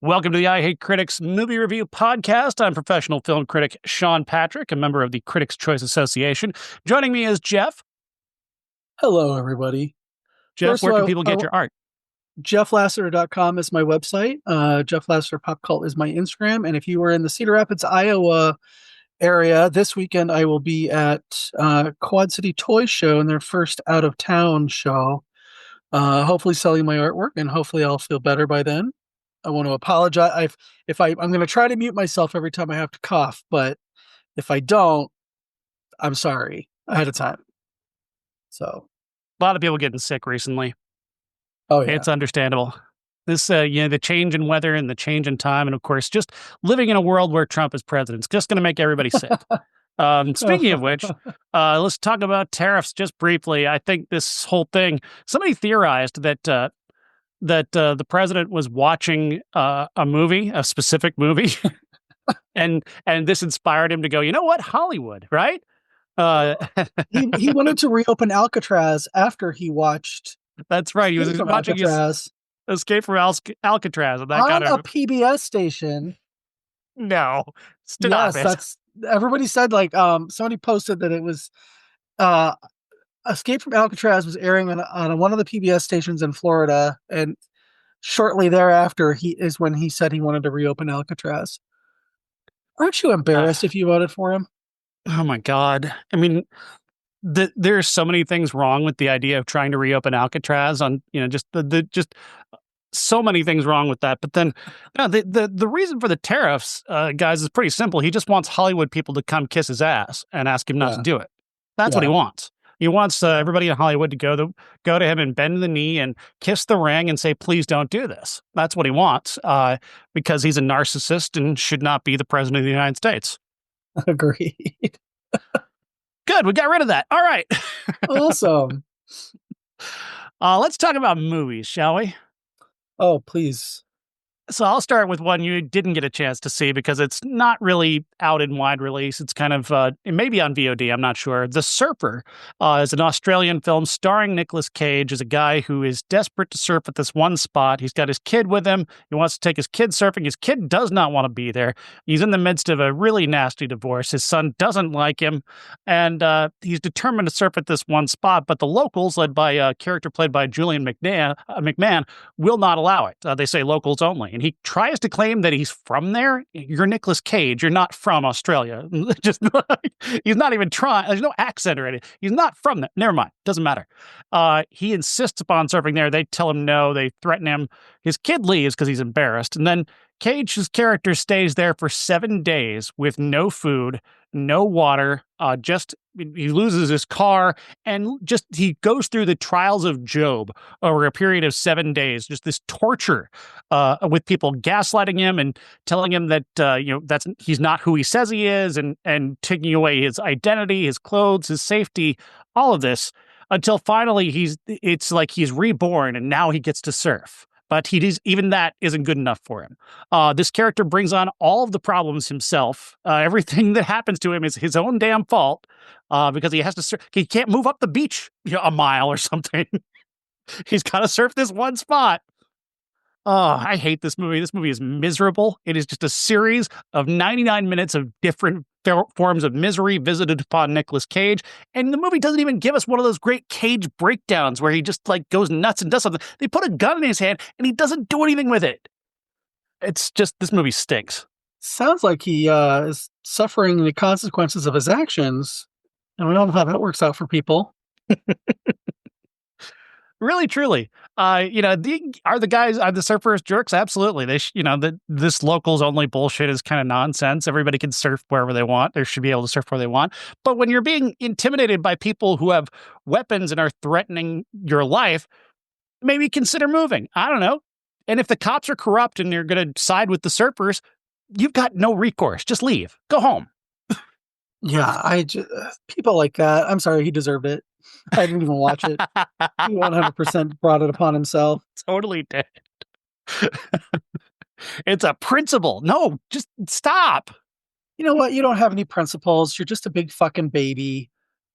Welcome to the I Hate Critics Movie Review Podcast. I'm professional film critic Sean Patrick, a member of the Critics' Choice Association. Joining me is Jeff. Hello, everybody. Jeff, First where of can all, people get your art? JeffLassiter.com is my website. Jeff Lassiter Pop Cult is my Instagram. And if you were in the Cedar Rapids, Iowa area, this weekend I will be at Quad City Toy Show in their first out-of-town show. Hopefully selling my artwork, and hopefully I'll feel better by then. I want to apologize. I'm going to try to mute myself every time I have to cough, but if I don't, I'm sorry ahead of time. So A lot of people getting sick recently. Oh, yeah. It's understandable. This, the change in weather and the change in time, and of course, just living in a world where Trump is president, it's just going to make everybody sick. Speaking of which, let's talk about tariffs just briefly. I think this whole thing, somebody theorized that the president was watching a movie, a specific movie, and this inspired him to go, you know what, Hollywood, right? He wanted to reopen Alcatraz after he watched. That's right. He was watching Escape from Alcatraz. And that on a PBS station. No, stop it. That's everybody said. Like, somebody posted that it was Escape from Alcatraz was airing on one of the PBS stations in Florida, and shortly thereafter, when he said he wanted to reopen Alcatraz. Aren't you embarrassed if you voted for him? Oh my God! I mean, there's so many things wrong with the idea of trying to reopen Alcatraz. Just so many things wrong with that. But then, the reason for the tariffs, guys, is pretty simple. He just wants Hollywood people to come kiss his ass and ask him not to do it. That's what he wants. He wants everybody in Hollywood to go to him and bend the knee and kiss the ring and say, please don't do this. That's what he wants, because he's a narcissist and should not be the president of the United States. Agreed. Good. We got rid of that. All right. Awesome. Let's talk about movies, shall we? Oh, please. So I'll start with one you didn't get a chance to see because it's not really out in wide release. It's kind of, it may be on VOD, I'm not sure. The Surfer is an Australian film starring Nicolas Cage as a guy who is desperate to surf at this one spot. He's got his kid with him. He wants to take his kid surfing. His kid does not want to be there. He's in the midst of a really nasty divorce. His son doesn't like him, and he's determined to surf at this one spot, but the locals, led by a character played by Julian McMahon, will not allow it. They say locals only. And he tries to claim that he's from there. You're Nicolas Cage. You're not from Australia. Just he's not even trying. There's no accent or anything. He's not from there. Never mind. Doesn't matter. He insists upon surfing there. They tell him no. They threaten him. His kid leaves because he's embarrassed. And then Cage's character stays there for 7 days with no food, no water, he loses his car, and he goes through the trials of Job over a period of 7 days, just this torture with people gaslighting him and telling him that he's not who he says he is, and taking away his identity, his clothes, his safety, all of this, until finally it's like he's reborn and now he gets to surf. But even that isn't good enough for him. This character brings on all of the problems himself. Everything that happens to him is his own damn fault, because he has to surf. He can't move up the beach a mile or something. He's got to surf this one spot. Oh, I hate this movie. This movie is miserable. It is just a series of 99 minutes of different forms of misery visited upon Nicolas Cage. And the movie doesn't even give us one of those great Cage breakdowns where he just goes nuts and does something. They put a gun in his hand and he doesn't do anything with it. It's just, this movie stinks. Sounds like he is suffering the consequences of his actions. And we don't know how that works out for people. Really, truly. Are the surfers jerks? Absolutely. They, this locals only bullshit is kind of nonsense. Everybody can surf wherever they want. They should be able to surf where they want. But when you're being intimidated by people who have weapons and are threatening your life, maybe consider moving. I don't know. And if the cops are corrupt and they're going to side with the surfers, you've got no recourse. Just leave. Go home. Yeah, people like that. I'm sorry, he deserved it. I didn't even watch it. He 100% brought it upon himself. Totally did. It's a principle. No, just stop. You know what? You don't have any principles. You're just a big fucking baby.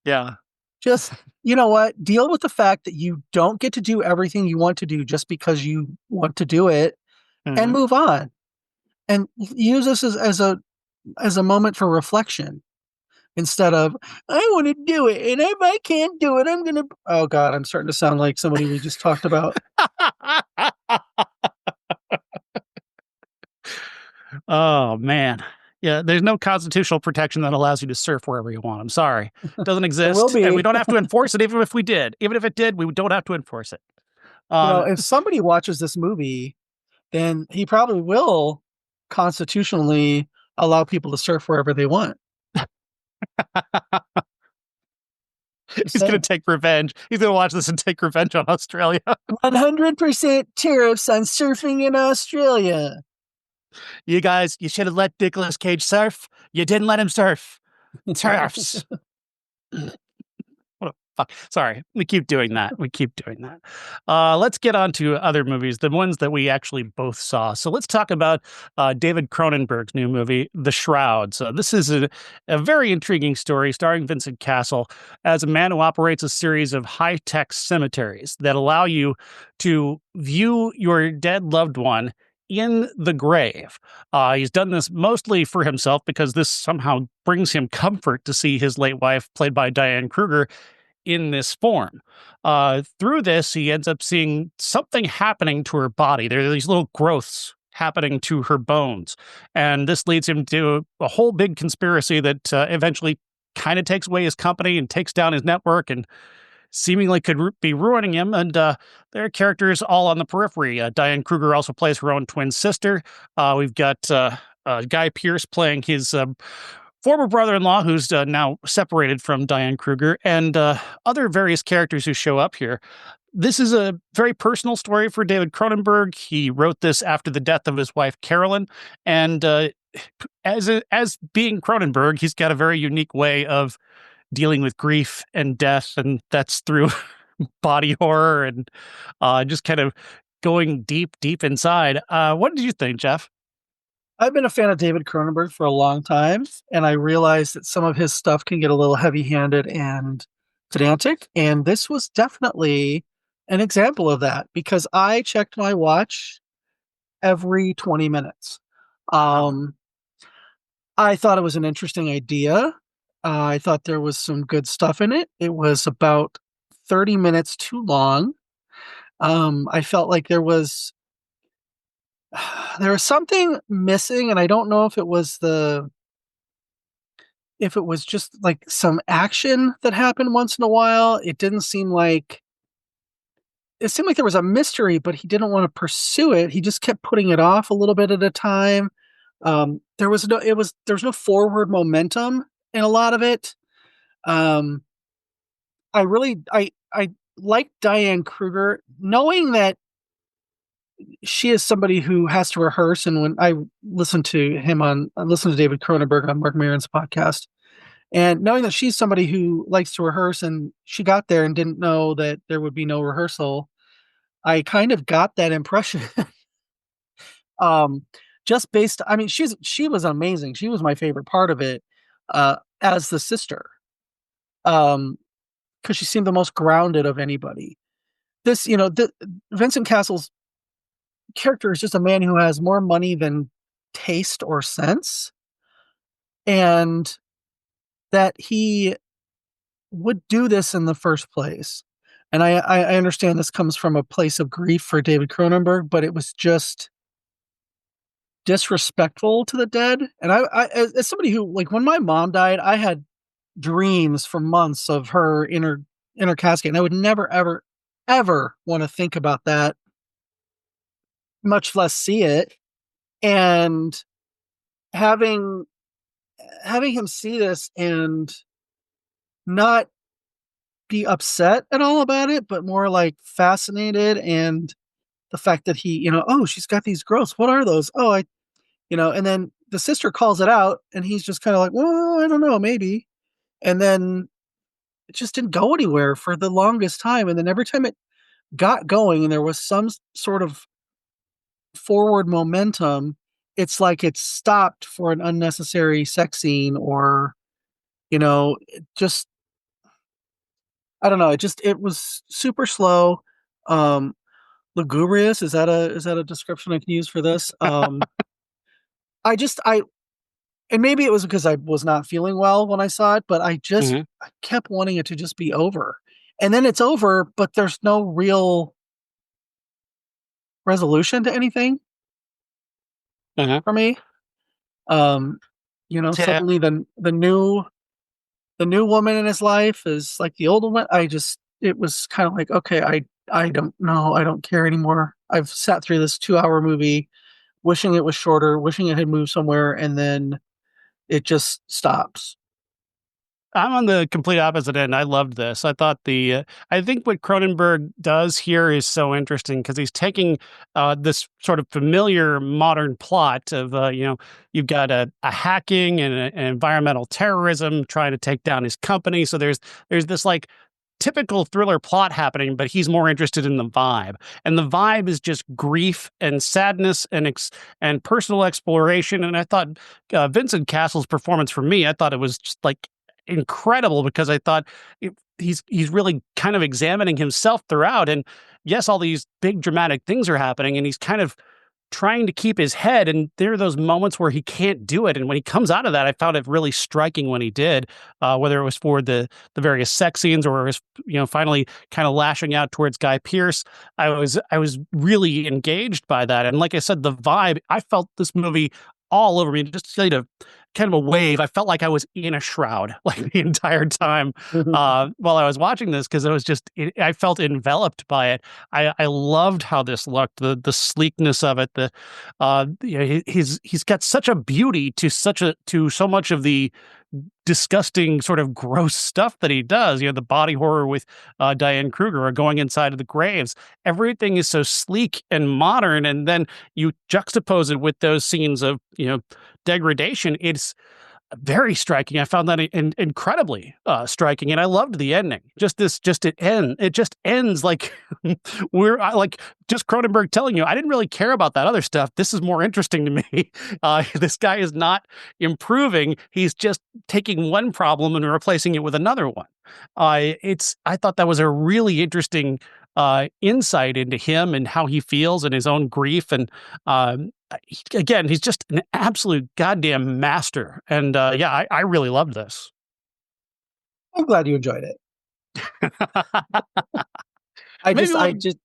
Yeah. Just, you know what? Deal with the fact that you don't get to do everything you want to do just because you want to do it, and move on. and use this as a moment for reflection instead of I want to do it, and if I can't do it, I'm gonna. Oh God, I'm starting to sound like somebody we just talked about. Oh man. Yeah, there's no constitutional protection that allows you to surf wherever you want. I'm sorry. It doesn't There will exist, and we be. don't have to enforce it even if we did. Even if it did, we don't have to enforce it. If somebody watches this movie, then he probably will constitutionally allow people to surf wherever they want. Just he's going saying. to take revenge. He's going to watch this and take revenge on Australia. 100% tariffs on surfing in Australia. You guys, you should have let Nicolas Cage surf. You didn't let him surf. Tariffs. What a fuck. Sorry, we keep doing that. We keep doing that. Let's get on to other movies, the ones that we actually both saw. So let's talk about David Cronenberg's new movie, The Shrouds. This is a very intriguing story starring Vincent Cassel as a man who operates a series of high-tech cemeteries that allow you to view your dead loved one in the grave. He's done this mostly for himself because this somehow brings him comfort to see his late wife, played by Diane Kruger, in this form. Through this, he ends up seeing something happening to her body. There are these little growths happening to her bones. And this leads him to a whole big conspiracy that eventually kind of takes away his company and takes down his network and seemingly could be ruining him. And there are characters all on the periphery. Diane Kruger also plays her own twin sister. We've got Guy Pearce playing his former brother-in-law, who's now separated from Diane Kruger, and other various characters who show up here. This is a very personal story for David Cronenberg. He wrote this after the death of his wife, Carolyn, and as being Cronenberg, he's got a very unique way of dealing with grief and death, and that's through body horror and just kind of going deep, deep inside. What did you think, Jeff? I've been a fan of David Cronenberg for a long time, and I realized that some of his stuff can get a little heavy-handed and pedantic, and this was definitely an example of that because I checked my watch every 20 minutes. Wow. Um, I thought it was an interesting idea. I thought there was some good stuff in it. It was about 30 minutes too long. I felt like there was something missing, and I don't know if it was just like some action that happened once in a while. It seemed like there was a mystery, but he didn't want to pursue it. He just kept putting it off a little bit at a time. There was no forward momentum in a lot of it. Um, I like Diane Kruger, knowing that she is somebody who has to rehearse. And when I listened to David Cronenberg on Mark Maron's podcast, and knowing that she's somebody who likes to rehearse, and she got there and didn't know that there would be no rehearsal, I kind of got that impression. um, just based, I mean, she was amazing. She was my favorite part of it, as the sister, because she seemed the most grounded of anybody. Vincent Castle's character is just a man who has more money than taste or sense, and that he would do this in the first place. And I understand this comes from a place of grief for David Cronenberg, but it was just disrespectful to the dead. And as somebody who, like, when my mom died, I had dreams for months of her in her casket, and I would never, ever, ever want to think about that, much less see it. And having having him see this and not be upset at all about it, but more like fascinated, and the fact that oh, she's got these growths. What are those? Oh, and then the sister calls it out, and he's just kind of like, well, I don't know, maybe. And then it just didn't go anywhere for the longest time. And then every time it got going and there was some sort of forward momentum, it's like it stopped for an unnecessary sex scene, or, just, I don't know. It was super slow. Um, Lugubrious, is that a description I can use for this? I just I and maybe it was because I was not feeling well when I saw it, but Hmm. I kept wanting it to just be over. And then it's over, but there's no real resolution to anything Uh-huh. for me. Um, Yeah, suddenly the new woman in his life is like the old woman. It was kind of like, okay, I don't know, I don't care anymore. I've sat through this 2 hour movie, wishing it was shorter, wishing it had moved somewhere, and then it just stops. I'm on the complete opposite end. I loved this. I thought I think what Cronenberg does here is so interesting because he's taking this sort of familiar modern plot of, you've got a hacking and an environmental terrorism trying to take down his company. So there's this like typical thriller plot happening, but he's more interested in the vibe. And the vibe is just grief and sadness and personal exploration. And I thought Vincent Cassel's performance for me, I thought it was just like incredible because I thought he's really kind of examining himself throughout. And yes, all these big dramatic things are happening, and he's kind of trying to keep his head. And there are those moments where he can't do it. And when he comes out of that, I found it really striking when he did, whether it was for the various sex scenes or it was finally kind of lashing out towards Guy Pearce. I was really engaged by that. And like I said, the vibe, I felt this movie all over me, just kind of a wave. I felt like I was in a shroud like the entire time while I was watching this because I felt enveloped by it. I loved how this looked, the sleekness of it. He's got such a beauty to so much of the disgusting sort of gross stuff that he does. The body horror with Diane Kruger or going inside of the graves. Everything is so sleek and modern, and then you juxtapose it with those scenes of degradation. It's very striking. I found that incredibly striking, and I loved the ending. It just ends like like just Cronenberg telling you, I didn't really care about that other stuff. This is more interesting to me. This guy is not improving. He's just taking one problem and replacing it with another one. I thought that was a really interesting insight into him and how he feels and his own grief and again, he's just an absolute goddamn master. And yeah, I really loved this. I'm glad you enjoyed it. I Maybe just, I we'll, just,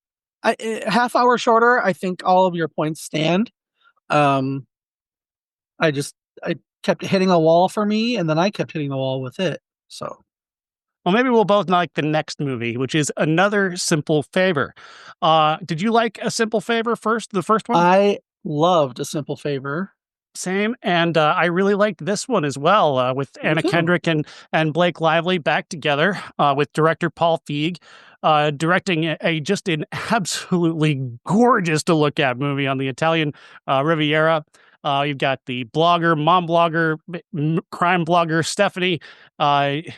half hour shorter. I think all of your points stand. Um, I just, I kept hitting a wall for me, and then I kept hitting the wall with it. So well, maybe we'll both like the next movie, which is Another Simple Favor. Did you like A Simple Favor first, the first one? I loved A Simple Favor. Same, and I really liked this one as well, with Me Anna too. Kendrick and Blake Lively back together, with director Paul Feig, directing just an absolutely gorgeous to look at movie on the Italian Riviera. You've got the mom blogger, crime blogger Stephanie.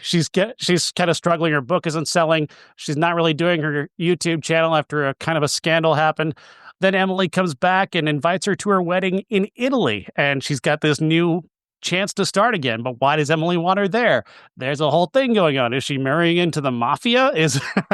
She's kind of struggling. Her book isn't selling. She's not really doing her YouTube channel after a kind of a scandal happened. Then Emily comes back and invites her to her wedding in Italy, and she's got this new chance to start again. But why does Emily want her there? There's a whole thing going on. Is she marrying into the mafia?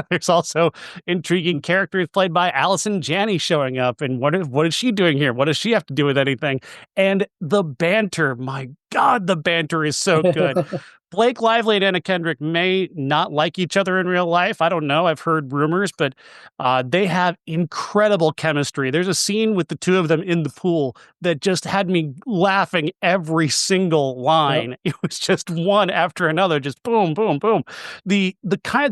There's also intriguing characters played by Allison Janney showing up, and what is she doing here? What does she have to do with anything? And the banter, my God, the banter is so good. Blake Lively and Anna Kendrick may not like each other in real life. I don't know. I've heard rumors, but they have incredible chemistry. There's a scene with the two of them in the pool that just had me laughing every single Yep. line. It was just one after another, just boom, boom, boom. The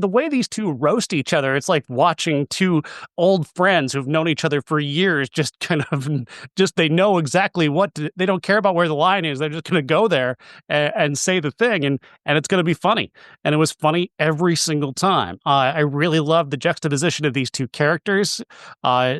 way these two roast each other, it's like watching two old friends who've known each other for years, just kind of just they know exactly they don't care about where the line is. They're just going to go there and say the thing. And it's going to be funny. And it was funny every single time. I really love the juxtaposition of these two characters. Uh,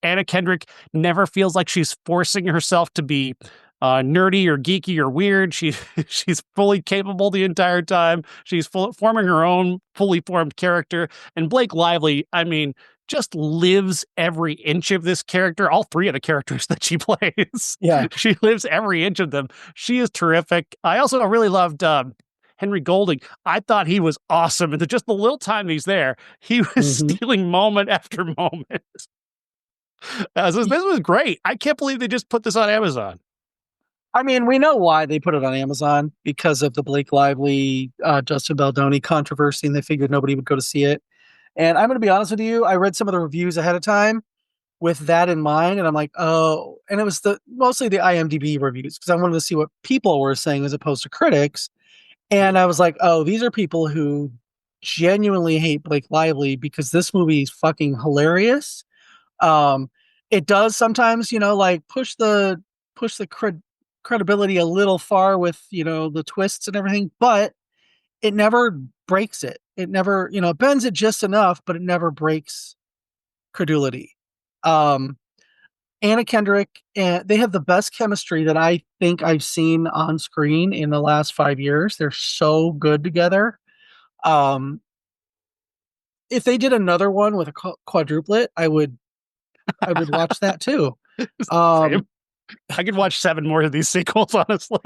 Anna Kendrick never feels like she's forcing herself to be nerdy or geeky or weird. She's fully capable the entire time. She's forming her own fully formed character. And Blake Lively, I mean, just lives every inch of this character, all three of the characters that she plays. Yeah. She lives every inch of them. She is terrific. I also really loved Henry Golding. I thought he was awesome. And just the little time he's there, he was hmm stealing moment after moment. This was great. I can't believe they just put this on Amazon. I mean, we know why they put it on Amazon because of the Blake Lively, Justin Baldoni controversy, and they figured nobody would go to see it. And I'm going to be honest with you, I read some of the reviews ahead of time with that in mind, and I'm like, oh, and it was the mostly the IMDb reviews because I wanted to see what people were saying as opposed to critics. And I was like, oh, these are people who genuinely hate Blake Lively because this movie is fucking hilarious. Um, it does sometimes, like push the credibility a little far with the twists and everything, but it never breaks it. It never, bends it just enough, but it never breaks credulity. Um, Anna Kendrick, and they have the best chemistry that I think I've seen on screen in the last 5 years. They're so good together. Um, if they did another one with a quadruplet, I would watch that too. Same. Um, I could watch 7 more of these sequels, honestly.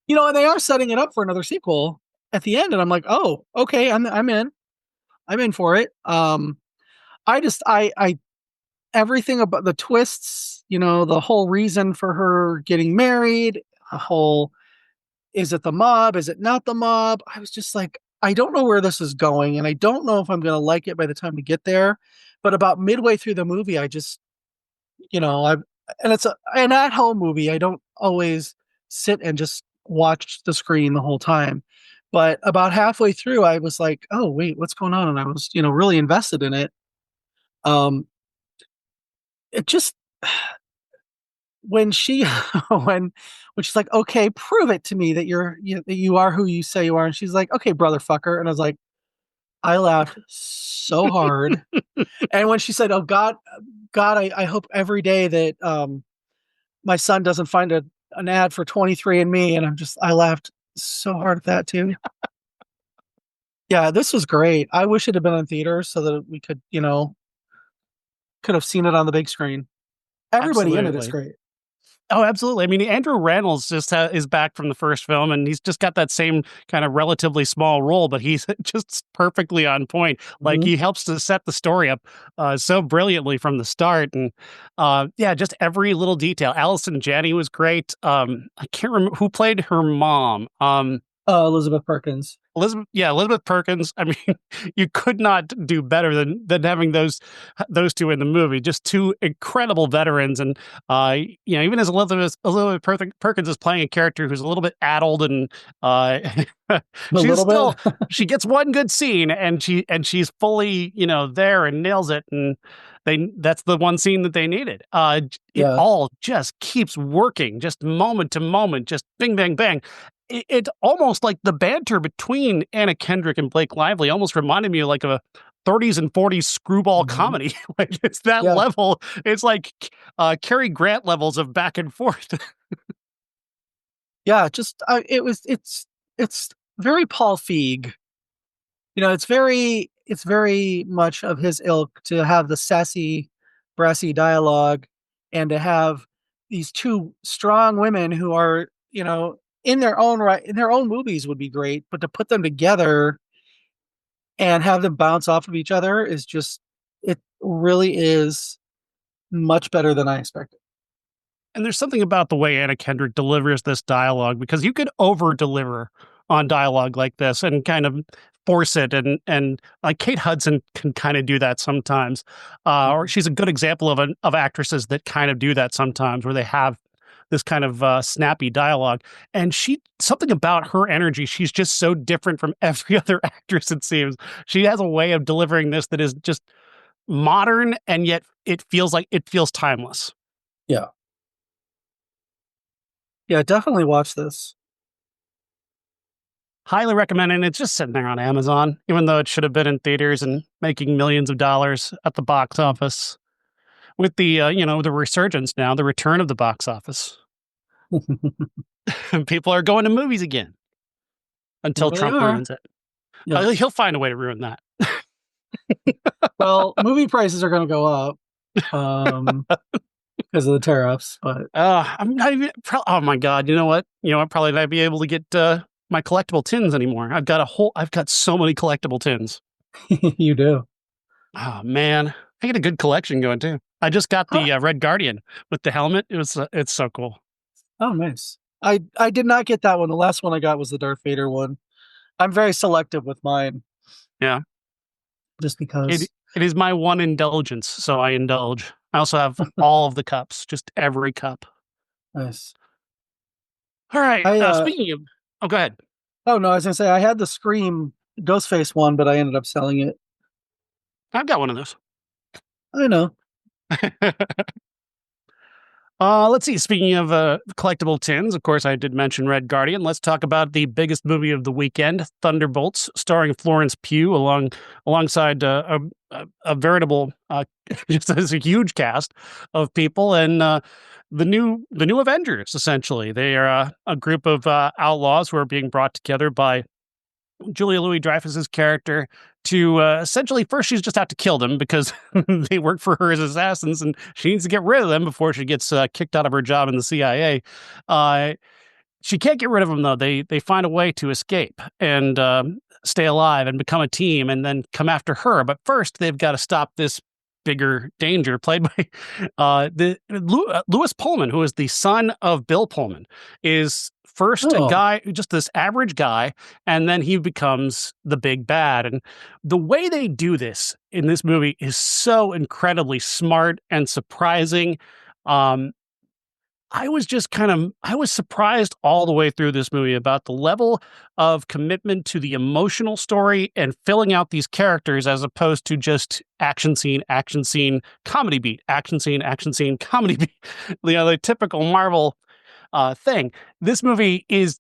and they are setting it up for another sequel at the end, and I'm like, oh, okay, I'm in. I'm in for it. I everything about the twists, the whole reason for her getting married, the whole is it the mob? Is it not the mob? I was just like, I don't know where this is going, and I don't know if I'm going to like it by the time we get there. But about midway through the movie, I just, I and it's an at-home movie. I don't always sit and just watch the screen the whole time. But about halfway through, I was like, oh wait, what's going on? And I was, really invested in it. Um, it just when she when when she's like, okay, prove it to me that that you are who you say you are, and she's like, okay, brother fucker, and I was like, I laughed so hard. And when she said, oh God, I hope every day that my son doesn't find an ad for 23andMe, and I laughed so hard at that too. Yeah, this was great. I wish it had been in theaters so that we could have seen it on the big screen. Everybody in it is Absolutely. great. Oh, absolutely. I mean, Andrew Rannells just is back from the first film, and he's just got that same kind of relatively small role, but he's just perfectly on point. Like Mhm. he helps to set the story up so brilliantly from the start, and yeah, just every little detail. Allison Janney was great. I can't remember who played her mom. Elizabeth Perkins. Elizabeth Perkins. I mean, you could not do better than having those two in the movie. Just two incredible veterans, and even as Perkins is playing a character who's a little bit addled, and uh, A she's little bit. still she gets one good scene, and she's fully there and nails it, and that's the one scene that they needed. It Yeah. all just keeps working, just moment to moment, just bing bang bang. It almost like the banter between Anna Kendrick and Blake Lively almost reminded me of like a 30s and 40s screwball Mhm. comedy. Like it's that Yeah. level. It's like Cary Grant levels of back and forth. Yeah, just it's very Paul Feig. It's very much of his ilk to have the sassy, brassy dialogue, and to have these two strong women who are, in their own right, in their own movies would be great, but to put them together and have them bounce off of each other is just, it really is much better than I expected. And there's something about the way Anna Kendrick delivers this dialogue, because you could over deliver on dialogue like this and kind of force it, and like Kate Hudson can kind of do that sometimes, or Mhm. she's a good example of actresses that kind of do that sometimes, where they have this kind of snappy dialogue. And something about her energy, she's just so different from every other actress. It seems she has a way of delivering this that is just modern, and yet it feels timeless. Yeah. Yeah, definitely watch this. Highly recommend it. And it's just sitting there on Amazon, even though it should have been in theaters and making millions of dollars at the box office. With the resurgence now, the return of the box office, people are going to movies again They until really Trump are. ruins it. Yes. He'll find a way to ruin that. Well, movie prices are going to go up um, because of the tariffs, but I'm not even. Oh my god! You know what? I'm probably not be able to get my collectible tins anymore. I've got so many collectible tins. you do. Oh man, I got a good collection going too. I just got Huh. the Red Guardian with the helmet. It's so cool. Oh, nice. I did not get that one. The last one I got was the Darth Vader one. I'm very selective with mine, Yeah. just It because. it is my one indulgence, so I indulge. I also have all of the cups, just every cup. Nice. All right. I Speaking of, oh, go ahead. oh no, I was gonna say I had the Scream Ghostface one, but I ended up selling it. I've got one of those. I know. Let's see. Speaking of collectible tins, of course, I did mention Red Guardian. Let's talk about the biggest movie of the weekend, Thunderbolts, starring Florence Pugh alongside a veritable, just as a huge cast of people, and the new Avengers. Essentially, they are a group of outlaws who are being brought together by Julia Louis-Dreyfus's character to essentially first she's just out to kill them because they work for her as assassins and she needs to get rid of them before she gets kicked out of her job in the CIA. Uh, she can't get rid of them though. They find a way to escape and stay alive and become a team and then come after her. But first they've got to stop this bigger danger played by Lewis Pullman, who is the son of Bill Pullman, is first a Oh, guy, just this average guy, and then he becomes the big bad. And the way they do this in this movie is so incredibly smart and surprising. Um, I was surprised all the way through this movie about the level of commitment to the emotional story and filling out these characters as opposed to just action scene, comedy beat, action scene, comedy beat. The typical Marvel thing. This movie is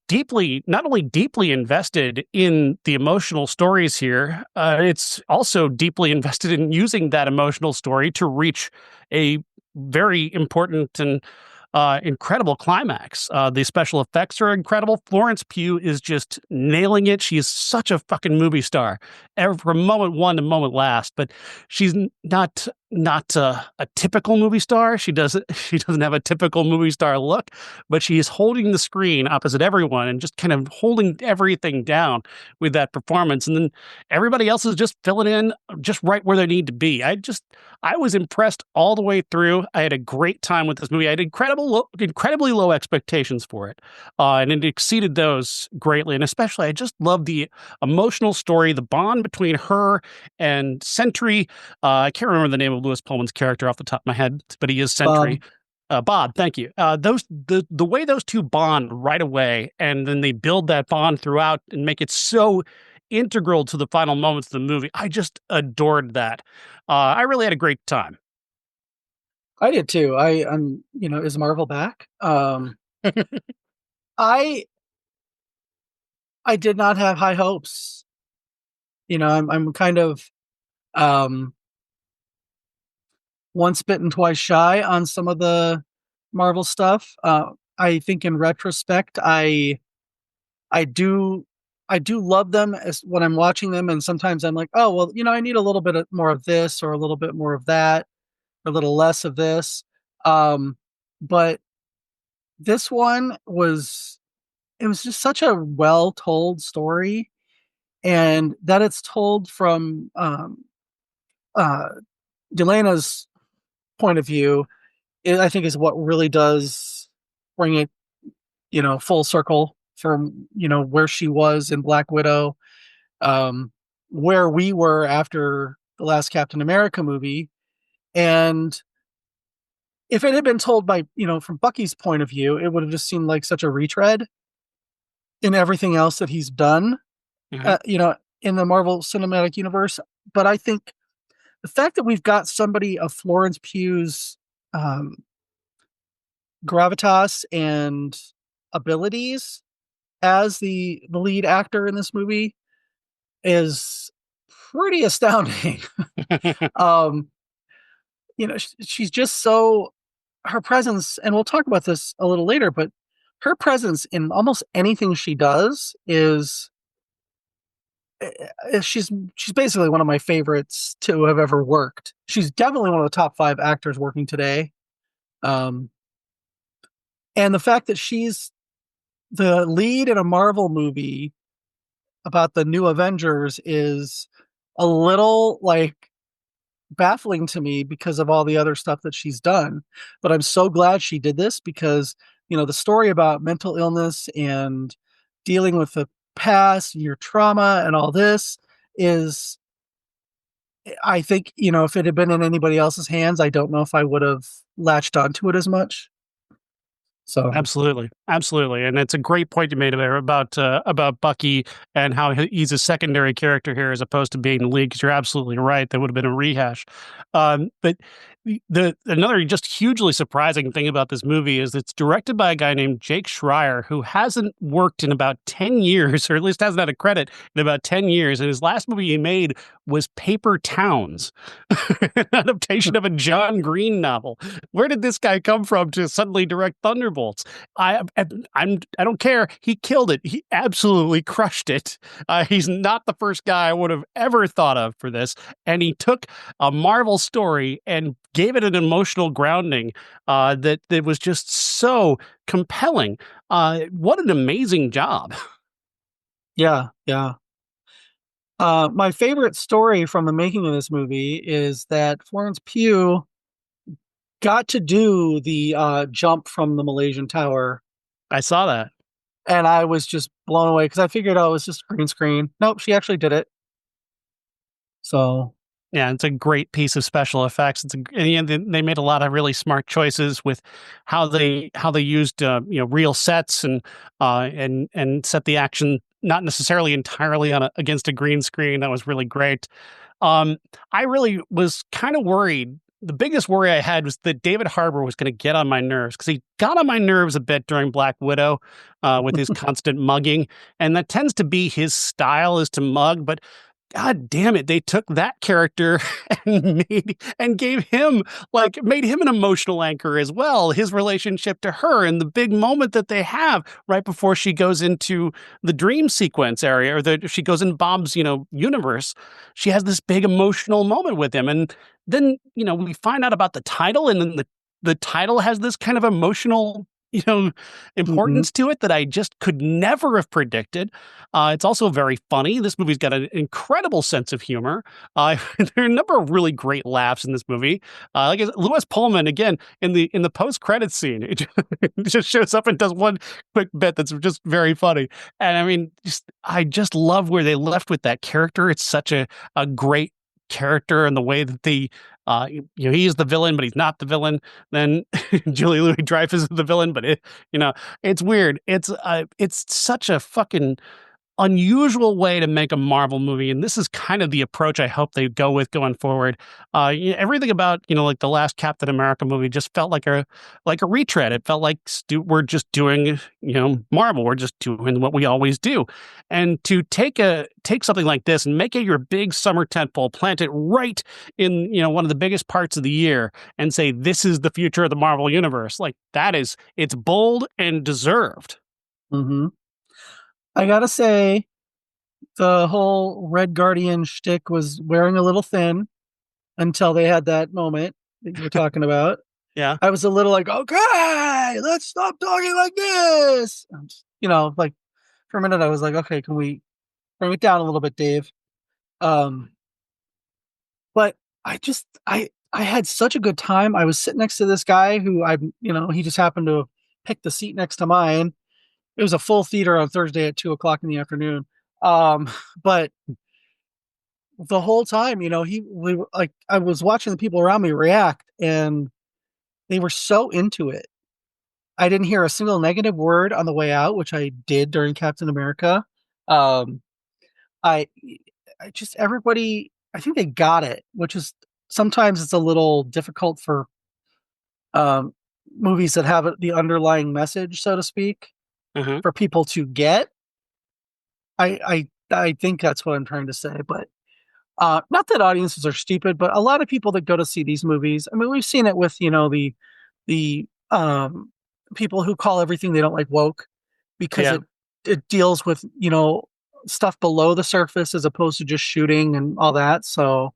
not only deeply invested in the emotional stories here, it's also deeply invested in using that emotional story to reach a very important and incredible climax. The special effects are incredible. Florence Pugh is just nailing it. She is such a fucking movie star, from moment one to moment last. But she's not a typical movie star. She doesn't have a typical movie star look, but she is holding the screen opposite everyone and just kind of holding everything down with that performance. And then everybody else is just filling in just right where they need to be. I was impressed all the way through. I had a great time with this movie. I had incredibly low expectations for it, and it exceeded those greatly. And especially, I just love the emotional story, the bond between her and Sentry. I can't remember the name of Lewis Pullman's character off the top of my head, but he is Sentry. Bob. Bob, thank you. The way those two bond right away, and then they build that bond throughout and make it so integral to the final moments of the movie. I just adored that. I really had a great time. I did too. I'm, is Marvel back? I I did not have high hopes. I'm kind of um once bitten, twice shy on some of the Marvel stuff. I think in retrospect, I do I do love them as when I'm watching them, and sometimes I'm like, oh well, I need a little bit more of this or a little bit more of that, or a little less of this. But this one was it was just such a well told story, and that it's told from uh, Delena's point of view, I think is what really does bring it, full circle from where she was in Black Widow, um, where we were after the last Captain America movie, and if it had been told by from Bucky's point of view, it would have just seemed like such a retread in everything else that he's done, Mhm. in the Marvel Cinematic Universe. But I think the fact that we've got somebody of Florence Pugh's um, gravitas and abilities as the lead actor in this movie is pretty astounding. um, she's just so her presence, and we'll talk about this a little later, but her presence in almost anything she does is she's basically one of my favorites to have ever worked. She's definitely one of the top 5 actors working today. Um, and the fact that she's the lead in a Marvel movie about the new Avengers is a little like baffling to me because of all the other stuff that she's done. But I'm so glad she did this because the story about mental illness and dealing with the past, your trauma, and all this is, I think, if it had been in anybody else's hands, I don't know if I would have latched onto it as much. So, Absolutely, absolutely, and it's a great point you made there about Bucky and how he's a secondary character here as opposed to being the lead. Because you're absolutely right, that would have been a rehash. But the another just hugely surprising thing about this movie is it's directed by a guy named Jake Schreier, who hasn't worked in about 10 years, or at least hasn't had a credit in about 10 years. And his last movie he made was Paper Towns, an adaptation of a John Green novel. Where did this guy come from to suddenly direct Thunderbolts? I don't care. He killed it. He absolutely crushed it. He's not the first guy I would have ever thought of for this, and he took a Marvel story and gave it an emotional grounding that was just so compelling. What an amazing job! yeah, yeah. My favorite story from the making of this movie is that Florence Pugh got to do the jump from the Malaysian Tower, I saw that. and I was just blown away because I figured, oh, it was just green screen. Nope, she actually did it. So, Yeah, it's a great piece of special effects. And they made a lot of really smart choices with how they used real sets and set the action not necessarily entirely against a green screen. That was really great. I really was kind of worried. The biggest worry I had was that David Harbour was going to get on my nerves because he got on my nerves a bit during Black Widow with his constant mugging, and that tends to be his style is to mug, but God damn it, they took that character and made him an emotional anchor as well. His relationship to her and the big moment that they have right before she goes into the dream sequence area, or she goes in Bob's, universe. She has this big emotional moment with him. And then, we find out about the title, and then the title has this kind of emotional mhm. importance to it that I just could never have predicted. It's also very funny. This movie's got an incredible sense of humor. There are a number of really great laughs in this movie. Lewis Pullman again in the post credits scene, it just shows up and does one quick bit that's just very funny. And I mean, I just love where they left with that character. It's such a great character and the way that he's the villain, but he's not the villain. Then Julie Louis Dreyfus is the villain, but it's weird. It's such a fucking unusual way to make a Marvel movie, and this is kind of the approach I hope they go with going forward. Everything about like the last Captain America movie just felt like a retread. It felt like we're just doing Marvel. We're just doing what we always do, and to take something like this and make it your big summer tentpole, plant it right in one of the biggest parts of the year, and say this is the future of the Marvel universe. Like it's bold and deserved. Mhm. I gotta say, the whole Red Guardian shtick was wearing a little thin until they had that moment that you were talking about. Yeah. I was a little like, okay, let's stop talking like this. Like for a minute, I was like, okay, can we bring it down a little bit, Dave? Um, but I had such a good time. I was sitting next to this guy who he just happened to pick the seat next to mine. It was a full theater on Thursday at 2 o'clock in the afternoon. But the whole time, I was watching the people around me react, and they were so into it. I didn't hear a single negative word on the way out, which I did during Captain America. Um, I, I just everybody, I think they got it, which is sometimes it's a little difficult for um, movies that have the underlying message, so to speak, Mhm. for people to get. I think that's what I'm trying to say, but not that audiences are stupid, but a lot of people that go to see these movies. I mean, we've seen it with the people who call everything they don't like woke because Yeah. it deals with stuff below the surface as opposed to just shooting and all that. So,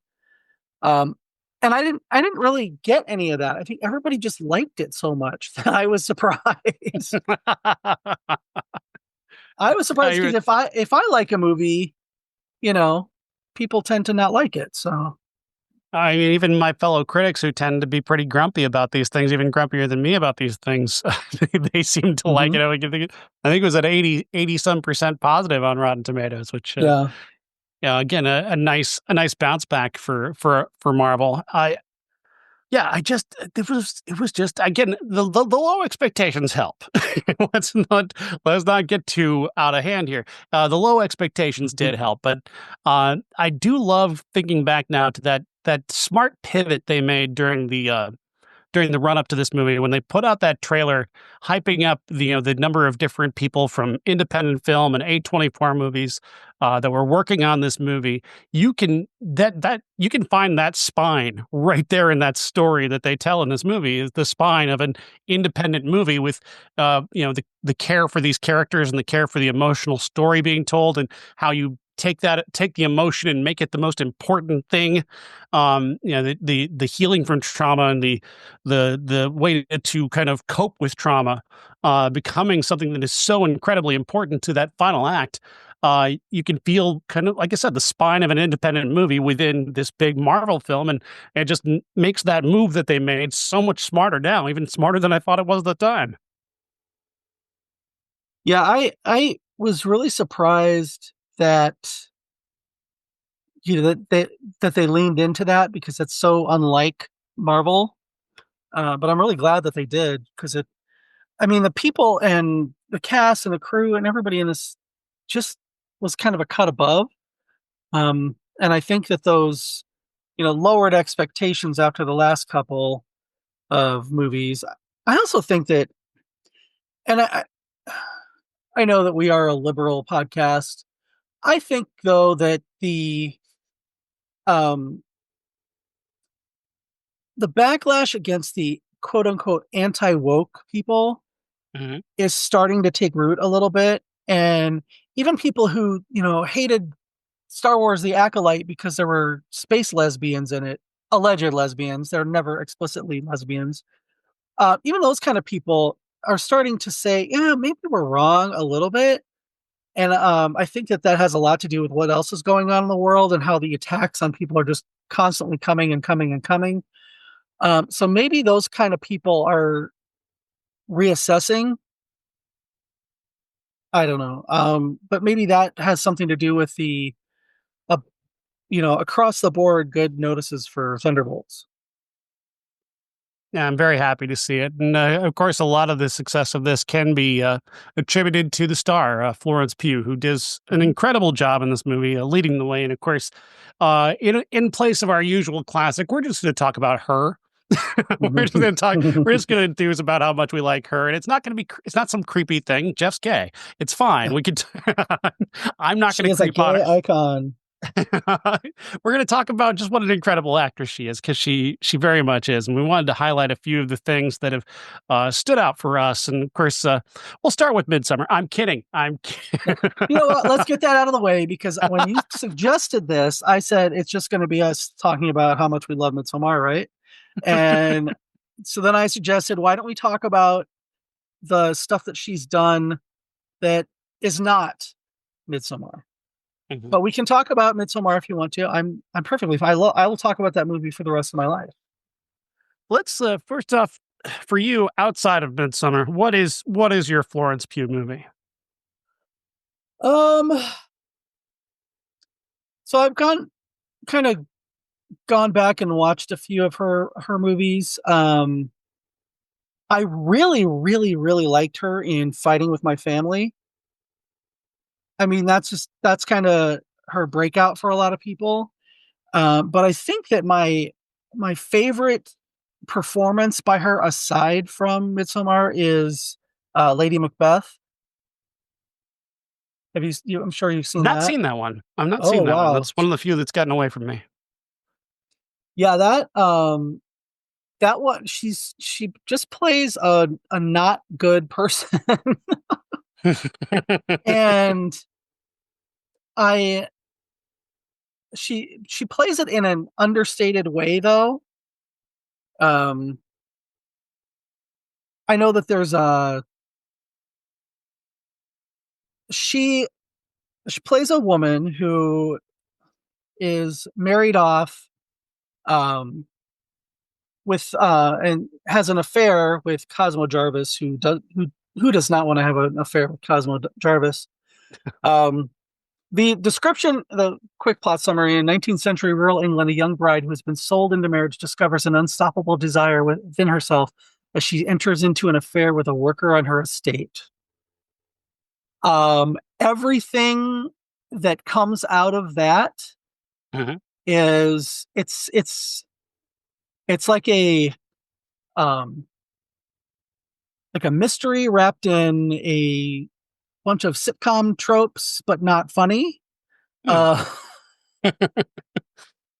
um, and I didn't really get any of that. I think everybody just liked it so much that I was surprised. I was surprised I because if I like a movie, you know, people tend to not like it. So I mean, even my fellow critics who tend to be pretty grumpy about these things, even grumpier than me about these things, they seem to like Hmm. it. I think it was at 80 some percent positive on Rotten Tomatoes, which, Yeah. yeah, again, a nice bounce back for Marvel. Yeah, it was just again the low expectations help. let's not let's not get too out of hand here. The low expectations did help, but I do love thinking back now to that smart pivot they made during the run up to this movie when they put out that trailer hyping up the number of different people from independent film and A24 movies that were working on this movie. You can find that spine right there in that story that they tell in this movie is the spine of an independent movie with the care for these characters and the care for the emotional story being told and how you take the emotion and make it the most important thing. The healing from trauma and the way to kind of cope with trauma becoming something that is so incredibly important to that final act. You can feel kind of, like I said, the spine of an independent movie within this big Marvel film, and it just makes that move that they made so much smarter now, even smarter than I thought it was at the time. Yeah, I was really surprised that that they leaned into that because it's so unlike Marvel. But I'm really glad that they did because I mean, the people and the cast and the crew and everybody in this just was kind of a cut above. And I think that those, lowered expectations after the last couple of movies. I also think that, and I know that we are a liberal podcast. I think though that um, the backlash against the quote unquote anti woke people Mhm. is starting to take root a little bit. And even people who, hated Star Wars The Acolyte because there were space lesbians in it, alleged lesbians, they're never explicitly lesbians. Even those kind of people are starting to say, yeah, maybe we're wrong a little bit. And I think that that has a lot to do with what else is going on in the world and how the attacks on people are just constantly coming and coming and coming. So maybe those kind of people are reassessing. I don't know. But maybe that has something to do with uh, across the board good notices for Thunderbolts. Yeah, I'm very happy to see it. And of course, a lot of the success of this can be attributed to the star, Florence Pugh, who does an Mhm. incredible job in this movie, leading the way. And of course, in place of our usual classic, we're just going to talk about her. We're just going to enthuse about how much we like her. And it's not going to be, it's not some creepy thing. Jeff's gay. It's fine. We could, I'm not going She to is a creep on gay her. icon. We're going to talk about just what an incredible actress she is because she very much is, and we wanted to highlight a few of the things that have stood out for us. And of course, we'll start with Midsummer. I'm kidding. I'm No, kidding. you know what? Let's get that out of the way because when you suggested this, I said it's just going to be us talking about how much we love Midsommar, right? And so then I suggested, why don't we talk about the stuff that she's done that is not Midsommar? Mhm. But we can talk about Midsommar if you want to. I'm perfectly fine. I will talk about that movie for the rest of my life. Let's first off, for you outside of Midsummer, what is your Florence Pugh movie? Um, so I've kind of gone back and watched a few of her movies. I really, really, really liked her in Fighting with My Family. I mean, that's kind of her breakout for a lot of people. But I think that my favorite performance by her, aside from Midsommar, is Lady Macbeth. I'm sure you've seen Not that. seen that one. I'm not Oh seeing that one. wow, That's one of the few that's gotten away from me. yeah, that one she just plays a not good person, and I she plays it in an understated way though. Um, I know that there's a she she plays a woman who is married off um, with and has an affair with Cosmo Jarvis, who does not want to have an affair with Cosmo Jarvis. Um, the description, the quick plot summary: in 19th century rural England, a young bride who has been sold into marriage discovers an unstoppable desire within herself as she enters into an affair with a worker on her estate. Everything that comes out of that Uh-huh. is it's um like a mystery wrapped in a bunch of sitcom tropes, but not funny. Hmm. Uh,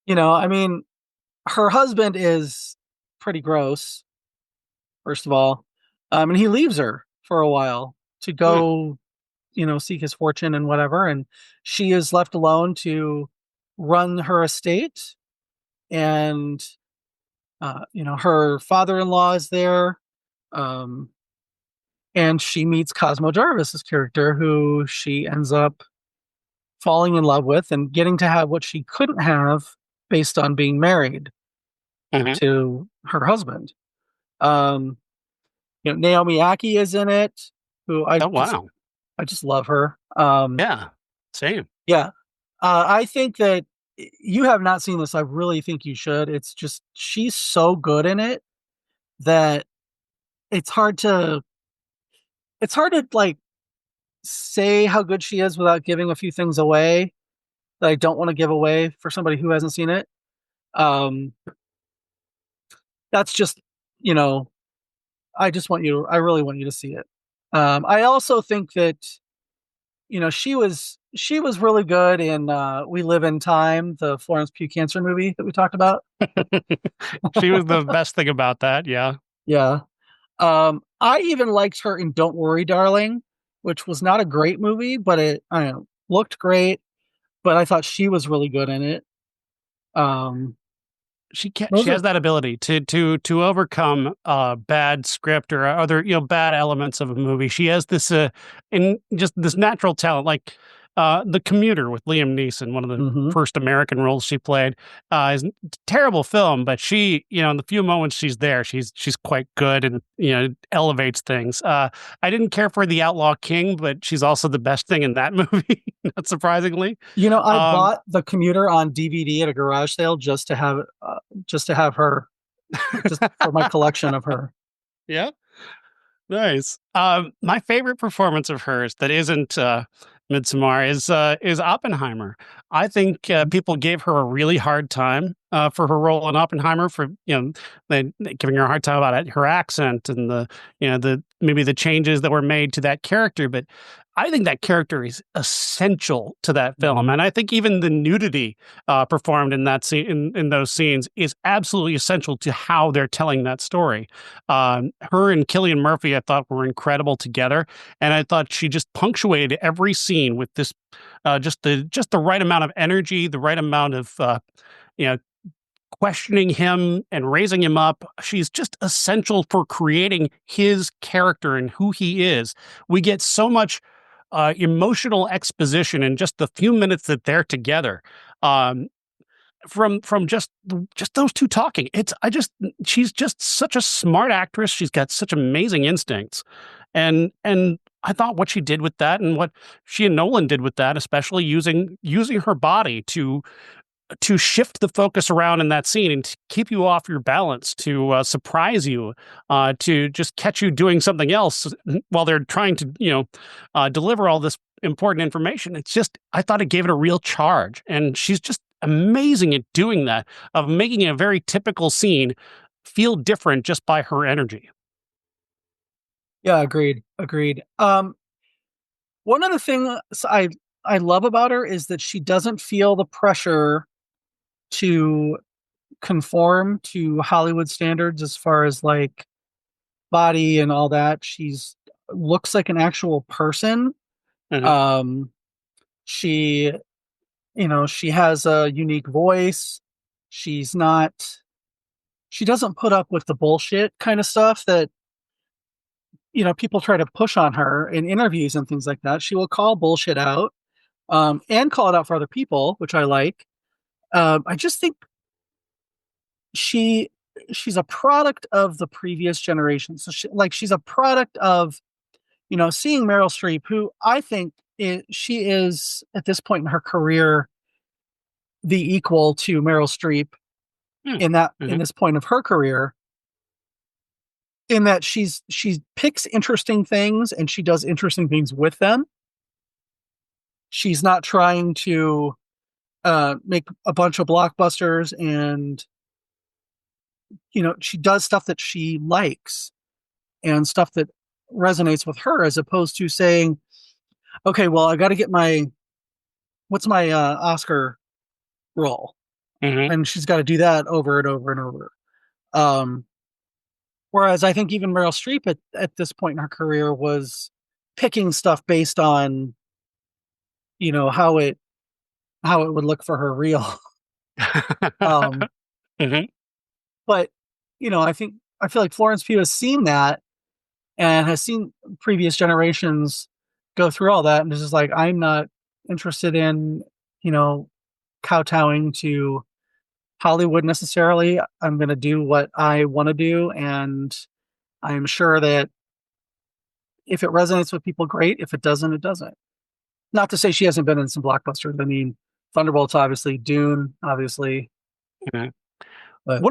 I mean, her husband is pretty gross, first of all. And he leaves her for a while to Hmm. go, seek his fortune and whatever. And she is left alone to run her estate. And, her father in law is there. Um, and she meets Cosmo Jarvis's character, who she ends up falling in love with and getting to have what she couldn't have based on being married Hmm. to her husband. Um, Naomi Aki is in it, who Oh, wow. I just love her. Yeah. Same. Yeah, I think that you have not seen this. I really think you should. It's just she's so good in it that it's hard to like say how good she is without giving a few things away that I don't want to give away for somebody who hasn't seen it. Um, that's just you know I really want you to see it. I also think that she was really good in We Live in Time, the Florence Pugh cancer movie that we talked about. She was the best thing about that. Yeah. Yeah. I even liked her in Don't Worry, Darling, which was not a great movie, but I don't know, looked great. But I thought she was really good in it. Um, She those has are. that ability to overcome bad script or other bad elements of a movie. She has this in just this natural talent, like The Commuter with Liam Neeson, one of the Mhm. first American roles she played. Is a terrible film, but she in the few moments she's there, she's quite good and elevates things. I didn't care for The Outlaw King, but she's also the best thing in that movie, not surprisingly. I Um, bought The Commuter on DVD at a garage sale just to have her, just for my collection of her. yeah. Nice. My favorite performance of hers that isn't Midsommar is Oppenheimer. I think people gave her a really hard time for her role in Oppenheimer for they giving her a hard time about her accent and the maybe the changes that were made to that character, but I think that character is essential to that film, Mhm. and I think even the nudity performed in that scene in those scenes is absolutely essential to how they're telling that story. Her and Cillian Murphy, I thought, were incredible together, and I thought she just punctuated every scene with this just the right amount of energy, the right amount of you know questioning him and raising him up. She's just essential for creating his character and who he is. We get so much emotional exposition in just the few minutes that they're together. Um, from just those two talking. It's I just She's just such a smart actress. She's got such amazing instincts. And I thought what she did with that and what she and Nolan did with that, especially using her body to shift the focus around in that scene and to keep you off your balance, to surprise you, to just catch you doing something else while they're trying to, deliver all this important information. It's just, I thought it gave it a real charge. And she's just amazing at doing that, of making a very typical scene feel different just by her energy. Yeah, agreed. Agreed. One of the things I love about her is that she doesn't feel the pressure to conform to Hollywood standards as far as like body and all that. She's looks like an actual person. Mhm. Um, she, she has a unique voice. She's not, she doesn't put up with the bullshit kind of stuff that, people try to push on her in interviews and things like that. She will call bullshit out, and call it out for other people, which I like. I just think she she's a product of the previous generation. So she's a product of, seeing Meryl Streep, who I think she is at this point in her career the equal to Meryl Streep Hmm. in Mhm. this point of her career, in that she picks interesting things and she does interesting things with them. She's not trying to make a bunch of blockbusters, and she does stuff that she likes and stuff that resonates with her, as opposed to saying, okay, well, I got to get my what's my Oscar role, Mhm. and she's got to do that over and over and over. um Whereas I think even Meryl Streep at this point in her career was picking stuff based on, you know, how it would look for her reel. um Mhm. but I feel like Florence Pugh has seen that and has seen previous generations go through all that, and is just like, I'm not interested in, you know, kowtowing to Hollywood necessarily. I'm going to do what I want to do, and I'm sure that if it resonates with people, great. If it doesn't, it doesn't. Not to say she hasn't been in some blockbusters. I mean, Thunderbolts, obviously, Dune, obviously, Mhm. but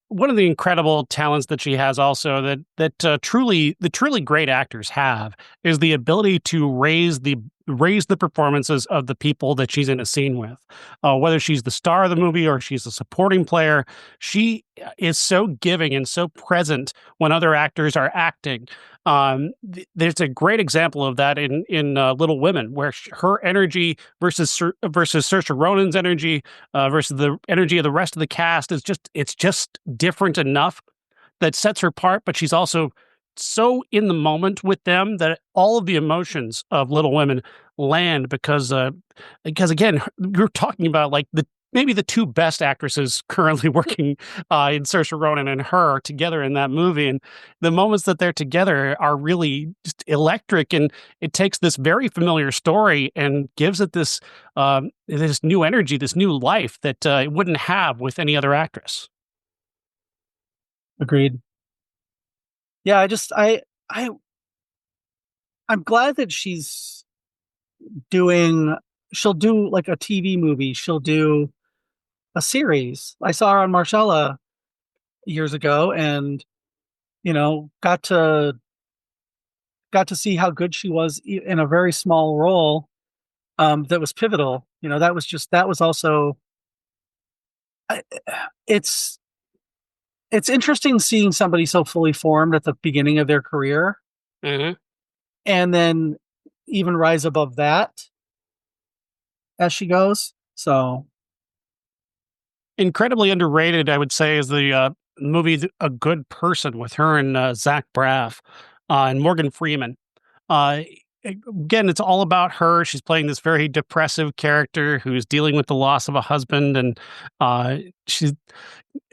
One of the incredible talents that she has also that truly the truly great actors have is the ability to raise the performances of the people that she's in a scene with. Whether she's the star of the movie or she's a supporting player, she is so giving and so present when other actors are acting. There's a great example of that in Little Women, where her energy versus Saoirse Ronan's energy versus the energy of the rest of the cast is just different enough that sets her apart. But she's also so in the moment with them that all of the emotions of Little Women land because again you're talking about like the maybe the two best actresses currently working in Saoirse Ronan and her together in that movie, and the moments that they're together are really just electric, and it takes this very familiar story and gives it this new energy, this new life that it wouldn't have with any other actress. agreed. Yeah, I I'm glad that doing she'll do like a TV movie, she'll do a series. I saw her on Marcella years ago, and got to see how good she was in a very small role, that was pivotal. That was also I- it's it's interesting seeing somebody so fully formed at the beginning of their career, Mhm. and then even rise above that as she goes. So, Incredibly underrated, I would say, is the movie A Good Person with her and Zach Braff and Morgan Freeman. Uh, Again, it's all about her. She's playing this very depressive character who's dealing with the loss of a husband, and uh, she's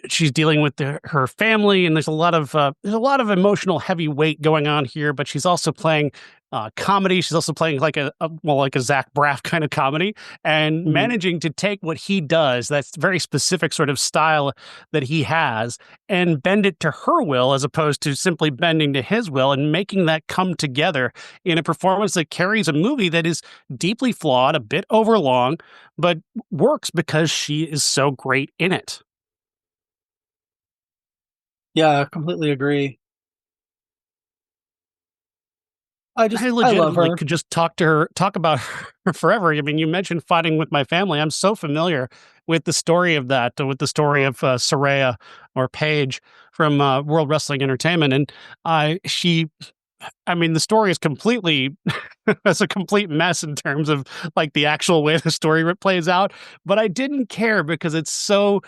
she's dealing with her family, and there's a lot of emotional heavy weight going on here. But she's also playing comedy. She's also playing like like a Zach Braff kind of comedy, and mhm. managing to take what he does, that's very specific sort of style that he has, and bend it to her will as opposed to simply bending to his will, and making that come together in a performance that carries a movie that is deeply flawed, a bit overlong, but works because she is so great in it. Yeah, I completely agree. I I love legitimately her. could just talk about her forever. I mean, you mentioned Fighting with My Family. I'm so familiar with the story of that, with the story of Saraya or Paige from World Wrestling Entertainment, and she. I mean, the story is completely it's a complete mess in terms of like the actual way the story plays out. But I didn't care because it's so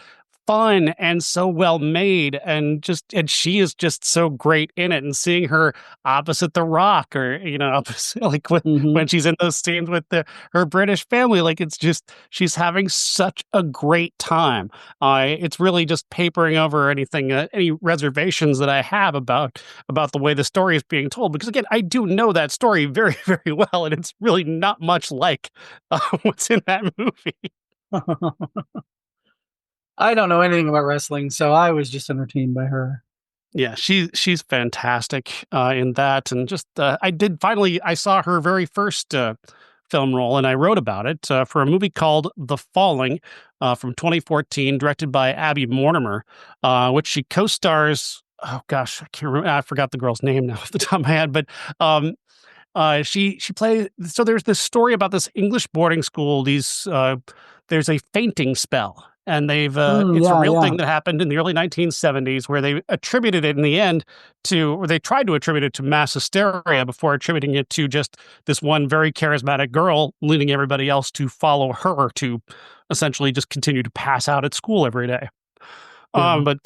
fun and so well made, and she is just so great in it, and seeing her opposite the Rock, or opposite, like Hmm. when she's in those scenes with her British family, like it's just she's having such a great time. It's really just papering over any reservations that I have about the way the story is being told, because again I do know that story very very well, and it's really not much like what's in that movie. I don't know anything about wrestling, so I was just entertained by her. Yeah, she's fantastic in that, and just I saw her very first film role, and I wrote about it for a movie called The Falling from 2014, directed by Abby Mortimer, which she co-stars. Oh gosh, I can't remember. I forgot the girl's name now off the top of my head, but um, she played. So there's this story about this English boarding school. There's a fainting spell, and it's a Yeah, real yeah, thing that happened in the early 1970s, where they attributed it in the end or they tried to attribute it to mass hysteria before attributing it to just this one very charismatic girl leading everybody else to follow her to essentially just continue to pass out at school every day. yeah. But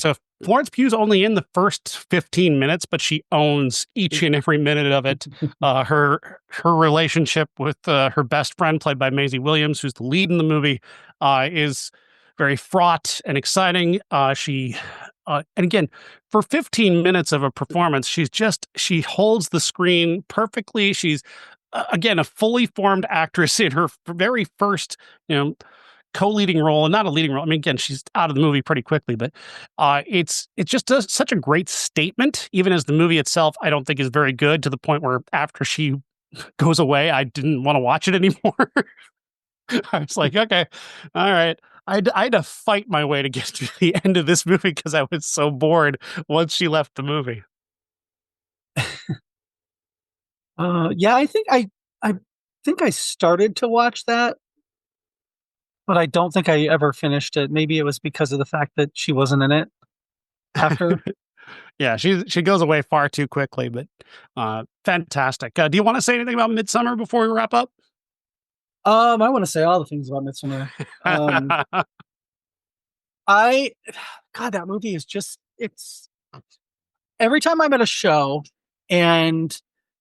Florence Pugh's only in the first 15 minutes, but she owns each and every minute of it. Her relationship with her best friend, played by Maisie Williams, who's the lead in the movie, is very fraught and exciting. And again, for 15 minutes of a performance, she holds the screen perfectly. She's again a fully formed actress in her very first, you know, co-leading role, and not a leading role. I mean, again, she's out of the movie pretty quickly, but it just does such a great statement. Even as the movie itself, I don't think is very good, to the point where after she goes away, I didn't want to watch it anymore. I was like, okay, all right. I had to fight my way to get to the end of this movie because I was so bored once she left the movie. Yeah, I think I started to watch that, but I don't think I ever finished it. Maybe it was because of the fact that she wasn't in it after. Yeah, she goes away far too quickly, but fantastic. Do you want to say anything about Midsummer before we wrap up? I want to say all the things about Midsommar. I, God, that movie is just, it's every time I'm at a show and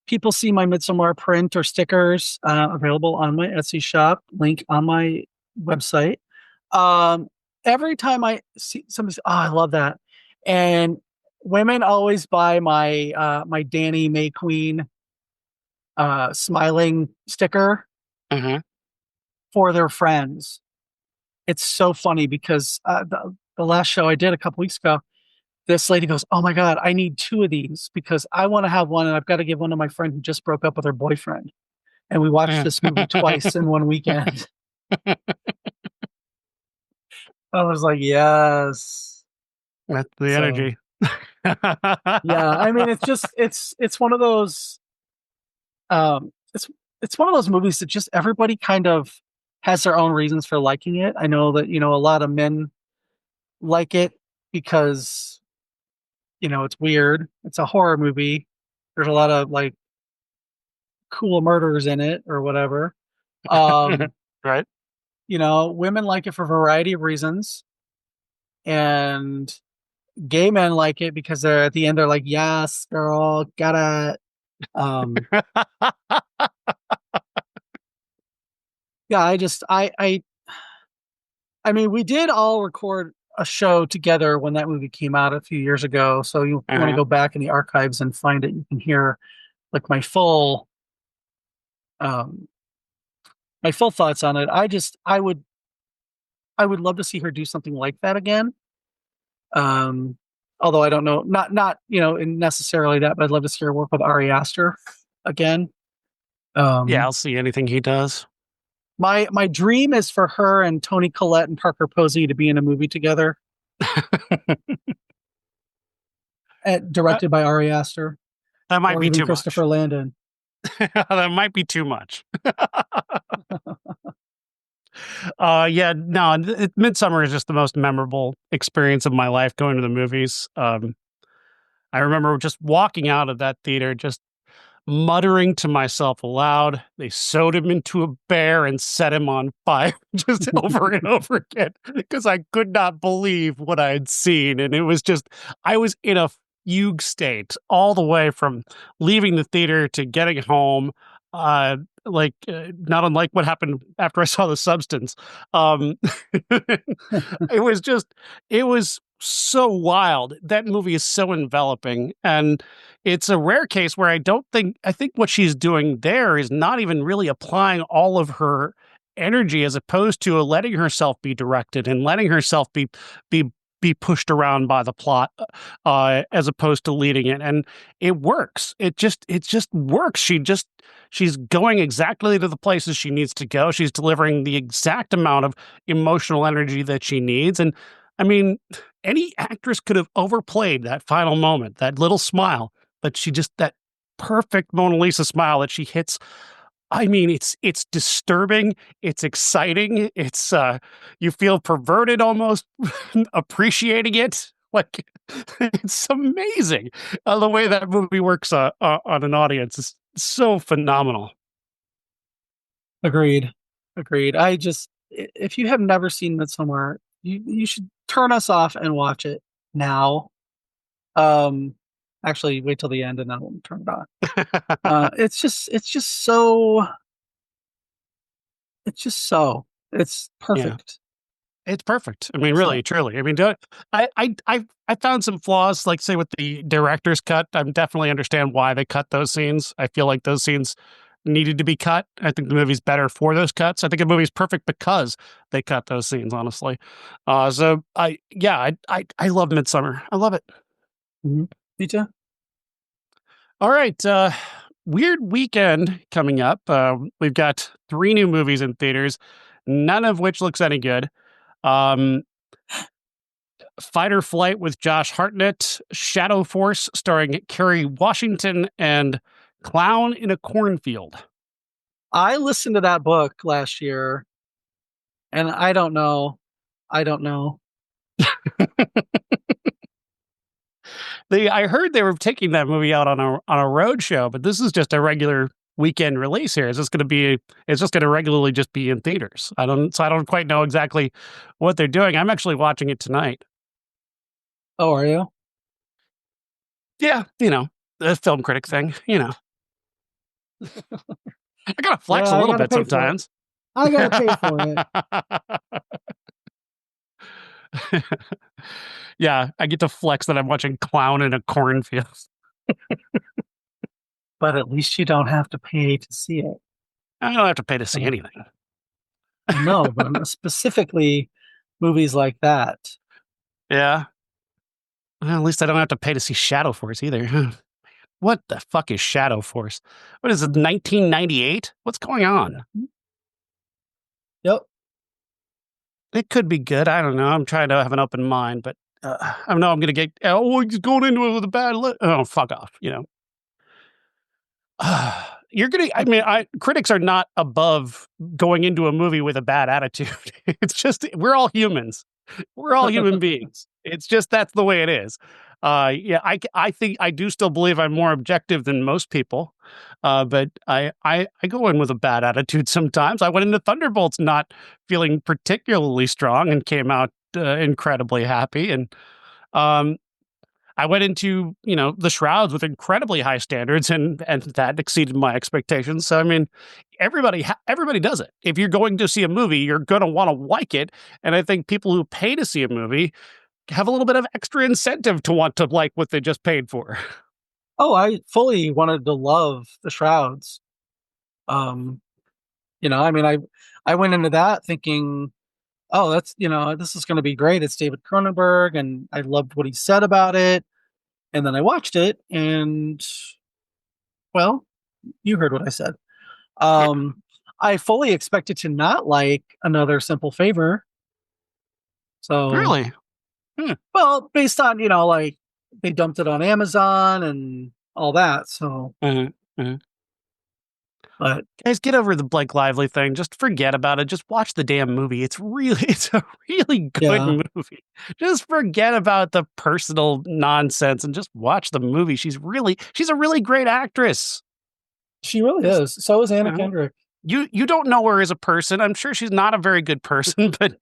people see my Midsommar print or stickers available on my Etsy shop, link on my website. Um, every time I see somebody say, "Oh, I love that," and women always buy my Danny May Queen smiling sticker Uh-huh. for their friends. It's so funny because the last show I did a couple weeks ago, this lady goes, "Oh my God, I need two of these because I want to have one and I've got to give one to my friend who just broke up with her boyfriend." And we watched Yeah. this movie twice in one weekend. I was like, yes. That's the So energy. yeah, I mean, it's one of those it's one of those movies that just everybody kind of has their own reasons for liking it. I know that, a lot of men like it because, it's weird. It's a horror movie. There's a lot of like cool murders in it or whatever. Um, Right? women like it for a variety of reasons, and gay men like it because they're at the end they're like, "Yes, girl, got it." Um, yeah, I mean, we did all record a show together when that movie came out a few years ago. So you want to Uh-huh. go back in the archives and find it, you can hear like um my full thoughts on it. I would love to see her do something like that again. Um, although I don't know, not necessarily that, but I'd love to see her work with Ari Aster again. Yeah, Um, I'll see anything he does. my dream is for her and Tony Collette and Parker Posey to be in a movie together, That directed by Ari Aster that might or be even too much. Christopher Landon. That might be too much. Yeah, no, Midsummer is just the most memorable experience of my life going to the movies. I remember just walking out of that theater, just muttering to myself aloud, "They sewed him into a bear and set him on fire," just over and over again, because I could not believe what I had seen. And it was just, I was in a fugue state all the way from leaving the theater to getting home. Uh, Not unlike what happened after I saw The Substance. Um, it was just, it was so wild. That movie is so enveloping. And it's a rare case where I think what she's doing there is not even really applying all of her energy as opposed to letting herself be directed and letting herself be be pushed around by the plot, as opposed to leading it. And it works. It just works. She's going exactly to the places she needs to go. She's delivering the exact amount of emotional energy that she needs. And I mean, any actress could have overplayed that final moment, that little smile, but she just that perfect Mona Lisa smile that she hits. I mean, it's disturbing, it's exciting, you feel perverted almost appreciating it. Like, it's amazing, the way that movie works, on an audience is so phenomenal. Agreed. Agreed. If you have never seen Midsommar, you should turn us off and watch it now. Um, Actually, wait till the end and then we'll turn it on. It's Yeah. perfect. It's perfect. I mean, really, So, truly. I mean, do I found some flaws, like say with the director's cut. I definitely understand why they cut those scenes. I feel like those scenes needed to be cut. I think the movie's better for those cuts. I think the movie's perfect because they cut those scenes. Honestly, so I love Midsummer. I love it. mhm. Me too. All right, weird weekend coming up. We've got 3 new movies in theaters, none of which looks any good. Um, Fight or Flight with Josh Hartnett, Shadow Force starring Kerry Washington, and Clown in a Cornfield. I listened to that book last year, and I don't know. I don't know. I heard they were taking that movie out on a road show, but this is just a regular weekend release here. It's just going to regularly just be in theaters. I don't quite know exactly what they're doing. I'm actually watching it tonight. Oh, are you? Yeah, the film critic thing, I gotta flex Yeah, a I little gotta bit pay for it. sometimes. I gotta pay for it. Yeah, I get to flex that I'm watching Clown in a Cornfield. But at least you don't have to pay to see it. I don't have to pay to see So, anything. I know, but specifically movies like that. Yeah. Well, at least I don't have to pay to see Shadow Force either. What the fuck is Shadow Force? What is it, 1998? What's going on? Yep. It could be good. I don't know. I'm trying to have an open mind, but I know I'm going to get, oh, he's going into it with a bad look. Oh, fuck off, You're gonna. I mean, critics are not above going into a movie with a bad attitude. It's just we're all humans. We're all human beings. It's just that's the way it is. Yeah, I think I do still believe I'm more objective than most people, but I go in with a bad attitude sometimes. I went into Thunderbolts not feeling particularly strong and came out incredibly happy, and um, I went into, the Shrouds with incredibly high standards, and that exceeded my expectations. So I mean, everybody does it. If you're going to see a movie, you're going to want to like it, and I think people who pay to see a movie have a little bit of extra incentive to want to like what they just paid for. Oh, I fully wanted to love the Shrouds. Um, I mean, I went into that thinking, oh, this is going to be great. It's David Cronenberg, and I loved what he said about it. And then I watched it, and well, you heard what I said. Yeah, I fully expected to not like Another Simple Favor. So, really. Hmm. well, based on like they dumped it on Amazon and all that. So, Mhm, mhm. but Guys, get over the Blake Lively thing. Just forget about it. Just watch the damn movie. It's a really good yeah, movie. Just forget about the personal nonsense and just watch the movie. She's a really great actress. she really Just, is. So is you Anna know, Kendrick. you don't know her as a person. I'm sure she's not a very good person, but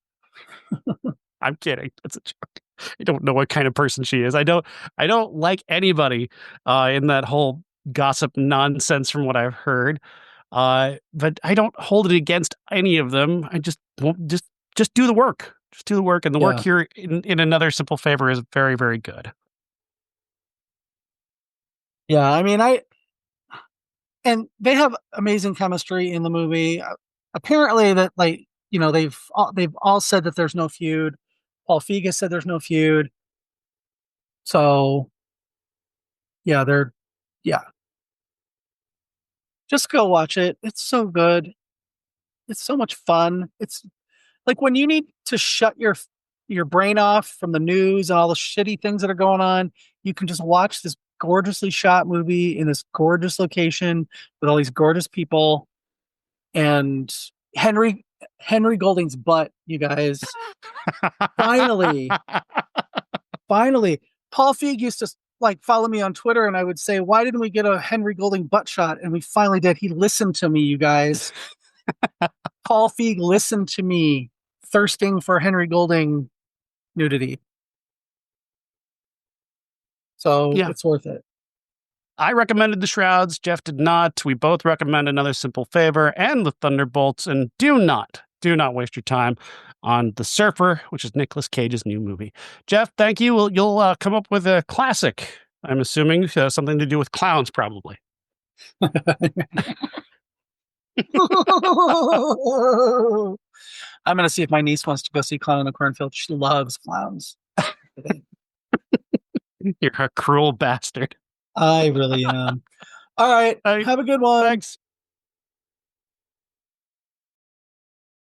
I'm kidding. That's a joke. I don't know what kind of person she is. I don't like anybody in that whole gossip nonsense from what I've heard. But I don't hold it against any of them. I just won't just do the work. Just do the work, and the work Yeah, here in Another Simple Favor is very, very good. yeah. I mean, and they have amazing chemistry in the movie. apparently that like they've all said that there's no feud. Paul Feig said there's no feud. So yeah, yeah. Just go watch it. It's so good. It's so much fun. It's like when you need to shut your brain off from the news and all the shitty things that are going on, you can just watch this gorgeously shot movie in this gorgeous location with all these gorgeous people and Henry Golding's butt, you guys. Finally, finally. Paul Feig used to like follow me on Twitter and I would say, why didn't we get a Henry Golding butt shot? And we finally did. He listened to me, you guys. Paul Feig listened to me thirsting for Henry Golding nudity. So Yeah. it's worth it. I recommended The Shrouds. Jeff did not. We both recommend Another Simple Favor and The Thunderbolts. And do not waste your time on The Surfer, which is Nicolas Cage's new movie. Jeff, thank you. You'll come up with a classic, I'm assuming, something to do with clowns, probably. I'm going to see if my niece wants to go see Clown in the Cornfield. She loves clowns. You're a cruel bastard. I really am. All right. Have a good one. Thanks.